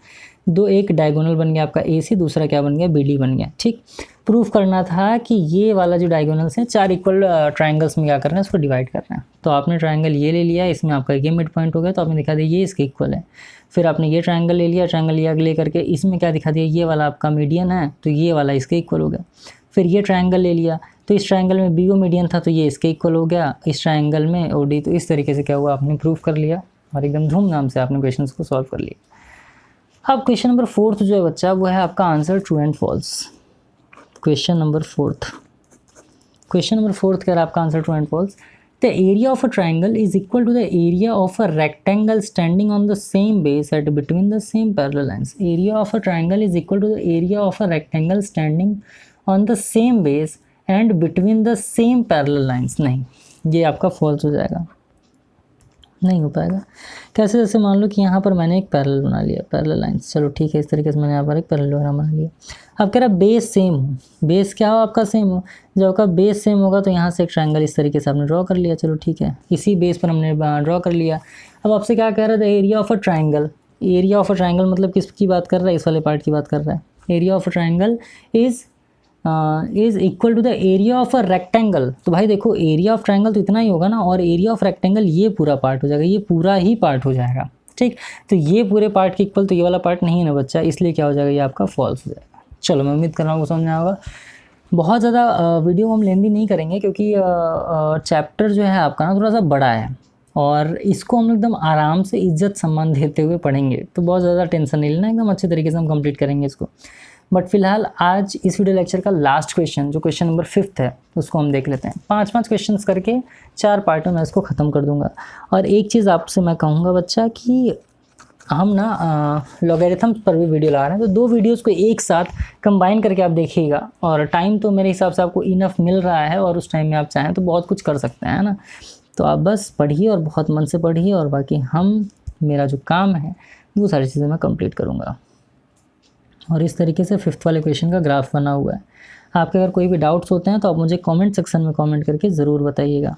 दो, एक डायगोनल बन गया आपका ए सी, दूसरा क्या बन गया, बी डी बन गया। ठीक, प्रूफ करना था कि ये वाला जो डायगोनल्स हैं 4 इक्वल ट्राइंगल्स में क्या करना है, उसको डिवाइड करना है। तो आपने ट्राइंगल ये ले लिया, इसमें आपका ये मिड पॉइंट हो गया, तो आपने दिखा दिया ये इसके इक्वल है। फिर आपने ये ट्राइंगल ले लिया, ट्राइंगल ले करके इसमें क्या दिखा दिया, ये वाला आपका मीडियन है, तो ये वाला इसके इक्वल हो गया। फिर ये ट्राइंगल ले लिया, तो इस ट्राइंगल में बी ओ मीडियन था, तो ये इसके इक्वल हो गया, इस ट्राइंगल में ओ डी। तो इस तरीके से क्या हुआ, आपने प्रूफ कर लिया और एकदम धूमधाम से आपने क्वेश्चन को सॉल्व कर लिया। अब क्वेश्चन नंबर 4 जो है बच्चा, वो है आपका answer true and false. Question number 4 कह रहा है आपका answer true and false. The area of a triangle is equal to the area of a rectangle standing on the same base at between the same parallel lines. Area of a triangle is equal to the area of a rectangle standing on the same base and between the same parallel lines. नहीं, ये आपका फॉल्स हो जाएगा, नहीं हो पाएगा। कैसे, जैसे मान लो कि यहाँ पर मैंने एक पैरेलल बना लिया, पैरेलल लाइन्स, चलो ठीक है, इस तरीके से मैंने यहाँ पर एक पैरेललोग्राम बना लिया। अब कह रहा बेस सेम हो, बेस क्या हो आपका, सेम हो। जब आपका बेस सेम होगा तो यहाँ से एक ट्राइंगल इस तरीके से आपने ड्रॉ कर लिया, चलो ठीक है, इसी बेस पर हमने ड्रॉ कर लिया। अब आपसे क्या कह रहा था, area of a triangle. Area of a triangle मतलब किसकी बात कर रहा है, इस वाले पार्ट की बात कर रहा है। Area of a triangle is equal to the area of a rectangle. तो भाई देखो, एरिया ऑफ ट्राइंगल तो इतना ही होगा ना, और एरिया ऑफ रेक्टेंगल ये पूरा पार्ट हो जाएगा, ये पूरा ही पार्ट हो जाएगा। ठीक, तो ये पूरे पार्ट के इक्वल तो ये वाला पार्ट नहीं है ना बच्चा, इसलिए क्या हो जाएगा, ये आपका फॉल्स हो जाएगा। चलो, मैं उम्मीद कर रहा हूँ समझ में आएगा। बहुत ज़्यादा वीडियो हम लेंदी नहीं करेंगे, क्योंकि चैप्टर जो है आपका ना थोड़ा सा बड़ा है, और इसको हम एकदम आराम से इज्जत सम्मान देते हुए पढ़ेंगे, तो बहुत ज़्यादा टेंशन नहीं लेना, एकदम अच्छे तरीके से हम कंप्लीट करेंगे इसको। बट फिलहाल आज इस वीडियो लेक्चर का लास्ट क्वेश्चन, जो क्वेश्चन नंबर 5 है, उसको हम देख लेते हैं। 5 क्वेश्चंस करके 4 पार्टों में इसको ख़त्म कर दूंगा। और एक चीज़ आपसे मैं कहूँगा बच्चा कि हम ना लॉगरिथम्स पर भी वीडियो ला रहे हैं, तो 2 वीडियोस को एक साथ कंबाइन करके आप देखिएगा। और टाइम तो मेरे हिसाब से आपको इनफ मिल रहा है, और उस टाइम में आप चाहें तो बहुत कुछ कर सकते हैं ना। तो आप बस पढ़िए और बहुत मन से पढ़िए, और बाकी मेरा जो काम है वो सारी चीज़ें मैं कंप्लीट करूँगा। और इस तरीके से 5th वाले क्वेश्चन का ग्राफ बना हुआ है। आपके अगर कोई भी डाउट्स होते हैं तो आप मुझे कमेंट सेक्शन में कमेंट करके ज़रूर बताइएगा।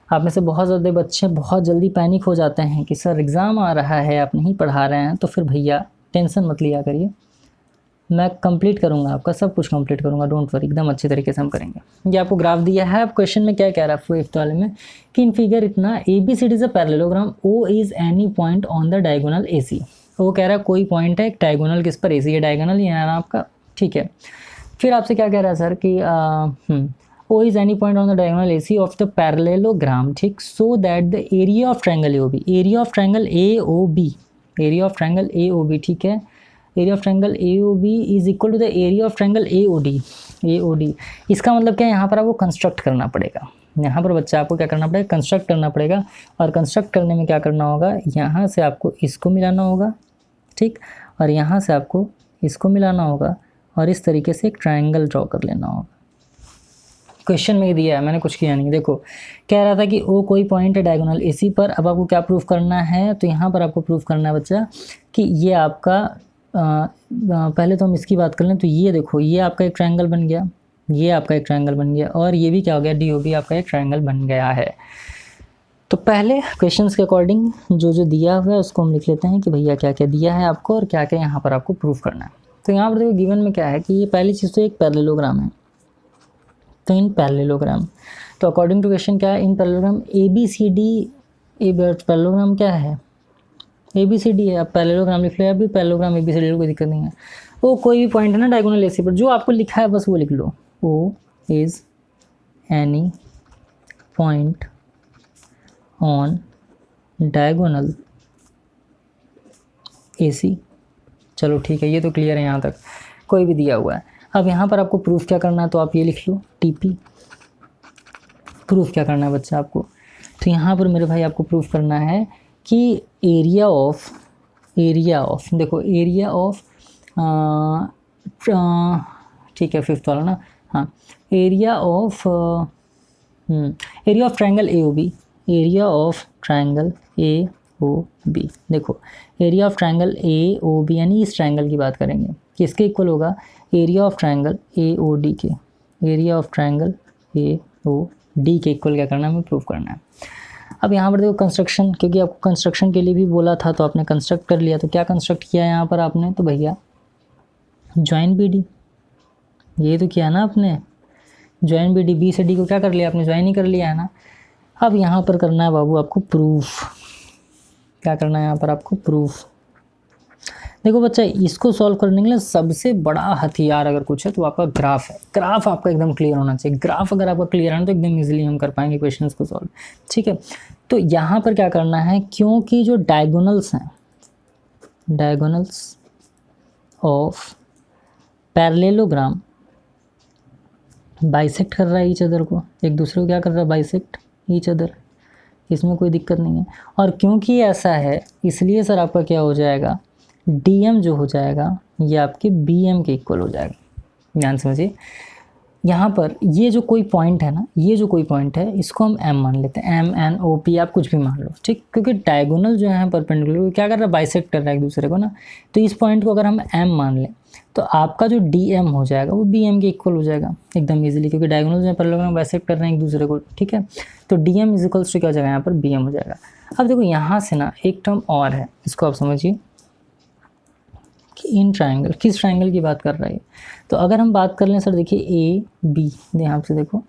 आप में से बहुत ज़्यादा बच्चे बहुत जल्दी पैनिक हो जाते हैं कि सर एग्ज़ाम आ रहा है, आप नहीं पढ़ा रहे हैं, तो फिर भैया टेंशन मत लिया करिए, मैं कंप्लीट करूँगा, आपका सब कुछ कंप्लीट करूँगा, डोंट वरी, एकदम अच्छे तरीके से हम करेंगे। ये आपको ग्राफ दिया है। अब क्वेश्चन में क्या कह रहा है 5th वाले में, कि इन फिगर इतना ABCD is a parallelogram, O is any point on the diagonal AC। वो कह रहा है कोई पॉइंट है एक डायगोनल किस पर, AC, ये डायगोनल ये है ना आपका, ठीक है। फिर आपसे क्या कह रहा है सर कि O is any point on the diagonal AC of the parallelogram, ठीक, so that the area of triangle AOB, area of triangle AOB, area of triangle AOB, ठीक है, area of triangle AOB is equal to the area of triangle AOD। इसका मतलब क्या है, यहाँ पर आपको कंस्ट्रक्ट करना पड़ेगा। यहाँ पर बच्चा आपको क्या करना पड़ेगा, कंस्ट्रक्ट करना पड़ेगा। और कंस्ट्रक्ट करने में क्या करना होगा, यहाँ से आपको इसको मिलाना होगा, ठीक, और यहाँ से आपको इसको मिलाना होगा, और इस तरीके से एक ट्राइंगल ड्रॉ कर लेना होगा। क्वेश्चन में दिया है, मैंने कुछ किया नहीं। देखो कह रहा था कि O कोई पॉइंट है डायगोनल AC पर। अब आपको क्या प्रूफ करना है, तो यहाँ पर आपको प्रूफ करना है बच्चा कि ये आपका पहले तो हम इसकी बात कर लें, तो ये देखो, ये आपका एक ट्रायंगल बन गया, ये आपका एक ट्रायंगल बन गया, और ये भी क्या हो गया, DOB आपका एक ट्रायंगल बन गया है। तो पहले क्वेश्चंस के अकॉर्डिंग जो दिया हुआ है उसको हम लिख लेते हैं कि भैया क्या क्या दिया है आपको और क्या क्या यहाँ पर आपको प्रूफ करना है। तो यहाँ पर देखो गिवन में क्या है कि ये पहली चीज़ तो एक पैरेललोग्राम है। तो इन पैरेललोग्राम, तो अकॉर्डिंग टू क्वेश्चन क्या है, इन पैरेललोग्राम ABCD, पैरेललोग्राम क्या है, ABCD है। आप पैरेललोग्राम लिख लो, या भी पैरेललोग्राम ABCD, कोई दिक्कत नहीं है। वो कोई भी पॉइंट है ना डायगोनल AC पर, जो आपको लिखा है बस वो लिख लो। O is any point on diagonal AC। चलो ठीक है, ये तो क्लियर है यहाँ तक, कोई भी दिया हुआ है। अब यहाँ पर आपको प्रूफ क्या करना है, तो आप ये लिख लो TP। प्रूफ क्या करना है बच्चा आपको, तो यहाँ पर मेरे भाई आपको प्रूफ करना है कि एरिया ऑफ देखो एरिया ऑफ ठीक है 5th वाला ना, हाँ, area of triangle AOB, area of triangle AOB। देखो एरिया ऑफ ट्रायंगल AOB यानी इस ट्रायंगल की बात करेंगे, किसके इक्वल होगा, एरिया ऑफ ट्रायंगल AOD के, एरिया ऑफ ट्रायंगल AOD के इक्वल क्या करना है, हमें प्रूव करना है। अब यहाँ पर देखो कंस्ट्रक्शन, क्योंकि आपको कंस्ट्रक्शन के लिए भी बोला था तो आपने कंस्ट्रक्ट कर लिया। तो क्या कंस्ट्रक्ट किया है यहाँ पर आपने, तो भैया ज्वाइन BD, ये तो किया ना आपने, ज्वाइन BD, B से D को क्या कर लिया आपने, ज्वाइन ही कर लिया है ना। अब यहाँ पर करना है बाबू आपको प्रूफ, क्या करना है यहाँ पर आपको प्रूफ। देखो बच्चा, इसको सॉल्व करने के लिए सबसे बड़ा हथियार अगर कुछ है तो आपका ग्राफ है। ग्राफ आपका एकदम क्लियर होना चाहिए। ग्राफ अगर आपका क्लियर है ना तो एकदम इजीली हम कर पाएंगे क्वेश्चंस को सॉल्व, ठीक है। तो यहाँ पर क्या करना है, क्योंकि जो डायगोनल्स हैं, डायगोनल्स ऑफ पैरेललोग्राम बाइसेक्ट कर रहा है ईच अदर को, एक दूसरे को क्या कर रहा है, बाइसेक्ट ईच अदर, इसमें कोई दिक्कत नहीं है। और क्योंकि ऐसा है इसलिए सर आपका क्या हो जाएगा, DM जो हो जाएगा ये आपके BM के इक्वल हो जाएगा। ध्यान समझिए, यहाँ पर ये जो कोई पॉइंट है ना, ये जो कोई पॉइंट है इसको हम M मान लेते हैं, MNOP आप कुछ भी मान लो, ठीक। क्योंकि डायगोनल जो है परपेंडिकुलर क्या कर रहा है, बाइसेक्ट कर रहा है एक दूसरे को ना। तो इस पॉइंट को अगर हम M मान लें तो आपका जो DM हो जाएगा वो BM के इक्वल हो जाएगा एकदम इजीली, क्योंकि डायगोनल जो है पैरेललोग्राम बाइसेक्ट कर रहे हैं एक दूसरे को, ठीक है। तो DM इज इक्वल्स टू क्या हो जाएगा, यहाँ पर BM हो जाएगा। अब देखो यहाँ से ना एक टर्म और है, इसको आप समझिए कि इन ट्रायंगल, किस ट्रायंगल की बात कर रहा है। तो अगर हम बात कर लें सर, देखिए AB, यहाँ से देखो,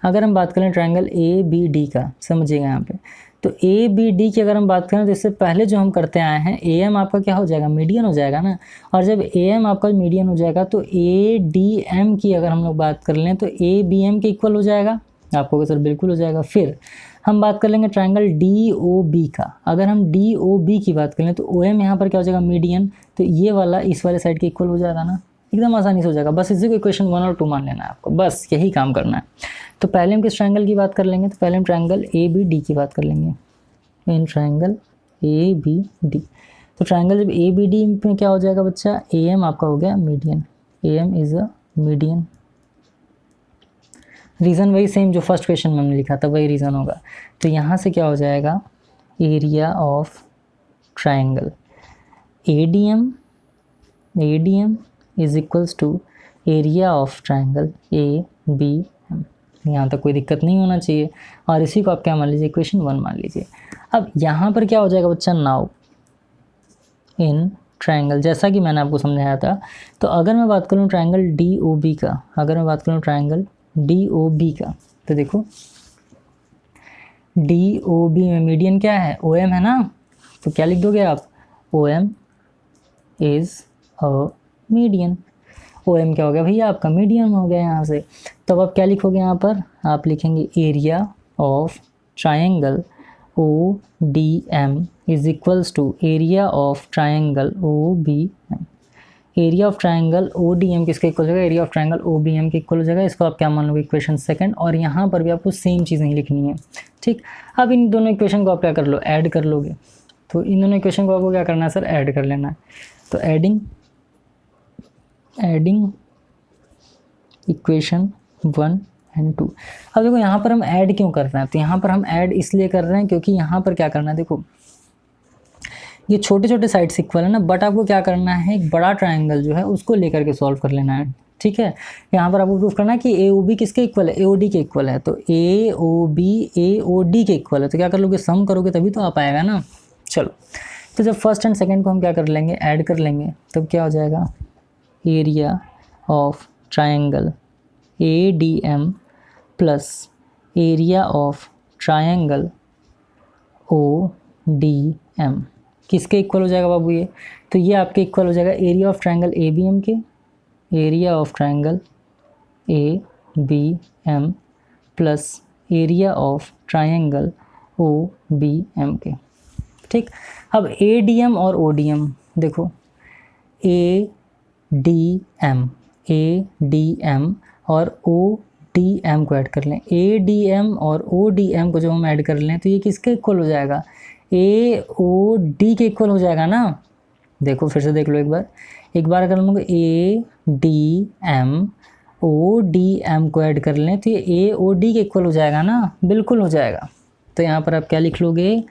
अगर हम बात करें ट्रायंगल ABD का, समझिएगा यहाँ पे, तो ABD की अगर हम बात करें तो इससे पहले जो हम करते आए हैं, AM आपका क्या हो जाएगा, मीडियन हो जाएगा ना। और जब AM आपका मीडियन हो जाएगा तो ADM की अगर हम लोग बात कर लें तो ABM के इक्वल हो जाएगा। आपको सर बिल्कुल हो जाएगा। फिर हम बात कर लेंगे ट्रायंगल DOB का, अगर हम DOB की बात करें तो OM यहाँ पर क्या हो जाएगा, मीडियन, तो ये वाला इस वाले साइड के इक्वल हो जाएगा ना, एकदम आसानी से हो जाएगा। बस इसी को इक्वेशन 1 और 2 मान लेना है आपको, बस यही काम करना है। तो पहले हम किस ट्रायंगल की बात कर लेंगे, तो पहले हम ट्रायंगल ABD की बात कर लेंगे, इन ट्रायंगल ABD। तो ट्रायंगल जब ABD में क्या हो जाएगा बच्चा, AM आपका हो गया median, AM is a median. Reason वही सेम जो फर्स्ट क्वेश्चन में हमने लिखा था, वही रीज़न होगा। तो यहाँ से क्या हो जाएगा, area of triangle ADM is equals to area of triangle ABM। यहाँ तक कोई दिक्कत नहीं होना चाहिए। और इसी को आप क्या मान लीजिए, इक्वेशन 1 मान लीजिए। अब यहाँ पर क्या हो जाएगा बच्चा, नाउ इन ट्रायंगल, जैसा कि मैंने आपको समझाया था। तो अगर मैं बात करूँ ट्रायंगल DOB का, अगर मैं बात करूँ ट्रायंगल DOB का, तो देखो DOB में मीडियन क्या है, OM है ना। तो क्या लिख दोगे आप, OM is a median. OM क्या हो गया भैया, आपका मीडियन हो गया यहाँ से। तो आप क्या लिखोगे यहाँ पर, आप लिखेंगे area of triangle ODM is equals to area of triangle OBM। Area of triangle ODM किसके इक्वल हो जाएगा, एरिया ऑफ ट्रायंगल OBM के इक्वल हो जाएगा। इसको आप क्या मान लोगे, इक्वेशन 2। और यहाँ पर भी आपको सेम चीज़ नहीं लिखनी है, ठीक। अब इन दोनों इक्वेशन को आप क्या कर लो, ऐड कर लोगे। तो इन दोनों इक्वेशन को आपको क्या करना है सर, ऐड कर लेना है। तो एडिंग इक्वेशन 1 और 2। अब देखो यहाँ पर हम ऐड क्यों कर रहे हैं, तो यहाँ पर हम ऐड इसलिए कर रहे हैं क्योंकि यहाँ पर क्या करना है, देखो ये छोटे छोटे साइड्स इक्वल है ना, बट आपको क्या करना है, एक बड़ा ट्रायंगल जो है उसको लेकर के सॉल्व कर लेना है, ठीक है। यहाँ पर आपको प्रूफ करना है कि AOB किसके इक्वल है, AOD के इक्वल है। तो AOB AOD के इक्वल है, तो क्या कर लोगे, सम करोगे तभी तो आ पाएगा ना। चलो, तो जब फर्स्ट एंड सेकंड को हम क्या कर लेंगे, ऐड कर लेंगे, तब क्या हो जाएगा, area of triangle ADM plus area of triangle ODM किसके इक्वल हो जाएगा बाबू, ये तो ये आपके इक्वल हो जाएगा एरिया ऑफ ट्रायंगल ABM के, area of triangle ABM plus area of triangle OBM के, ठीक। अब ADM और ODM देखो, ADM और ODM को ऐड कर लें। ADM और ODM को जब हम ऐड कर लें तो ये किसके इक्वल हो जाएगा, AOD के इक्वल हो जाएगा ना। देखो फिर से देख लो एक बार अगर हम लोग ADM ODM को ऐड कर लें तो ये AOD के इक्वल हो जाएगा ना, बिल्कुल हो जाएगा। तो यहाँ पर आप क्या लिख लोगे,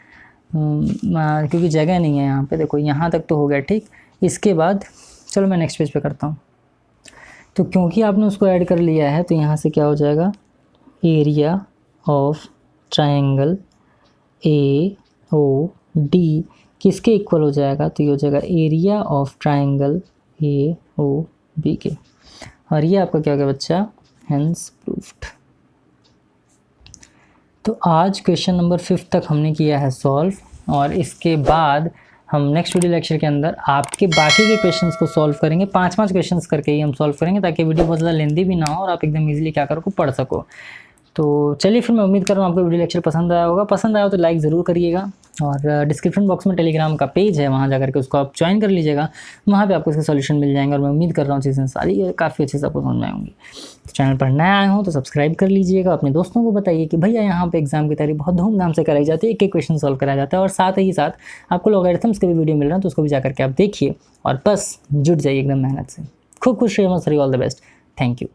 क्योंकि जगह नहीं है यहाँ पे, देखो यहाँ तक तो हो गया, ठीक। इसके बाद चलो मैं नेक्स्ट पेज पे करता हूँ। तो क्योंकि आपने उसको ऐड कर लिया है तो यहाँ से क्या हो जाएगा, एरिया ऑफ ट्रायंगल AOD किसके इक्वल हो जाएगा, तो ये हो जाएगा एरिया ऑफ ट्रायंगल AOB के। और ये आपका क्या हो गया बच्चा, हेंस प्रूफ्ड। तो आज क्वेश्चन नंबर 5 तक हमने किया है सॉल्व, और इसके बाद हम नेक्स्ट वीडियो लेक्चर के अंदर आपके बाकी के क्वेश्चंस को सॉल्व करेंगे। 5-5 क्वेश्चंस करके ही हम सॉल्व करेंगे, ताकि वीडियो बहुत ज़्यादा लेंदी भी ना हो और आप एकदम इजीली क्या करो पढ़ सको। तो चलिए फिर मैं उम्मीद कर रहा हूँ आपको वीडियो लेक्चर पसंद आया होगा। पसंद आया हो तो लाइक ज़रूर करिएगा, और डिस्क्रिप्शन बॉक्स में टेलीग्राम का पेज है, वहाँ जाकर के उसको आप ज्वाइन कर लीजिएगा। वहाँ पे आपको इसके सॉल्यूशन मिल जाएंगे, और मैं उम्मीद कर रहा हूँ चीज़ें सारी काफ़ी अच्छे से आपको समझ में आएंगी। तो चैनल पर नया आए हो तो सब्सक्राइब कर लीजिएगा, अपने दोस्तों को बताइए कि भैया यहाँ पे एग्जाम की तैयारी बहुत धूमधाम से कराई जाती है, एक एक क्वेश्चन सॉल्व कराया जाता है, और साथ ही साथ आपको लॉगरिथम्स के भी वीडियो मिल रहा है, तो उसको भी जाकर के आप देखिए और बस जुट जाइए एकदम मेहनत से। खूब खुश रहिए, मस्त रहिए, all the best, thank you.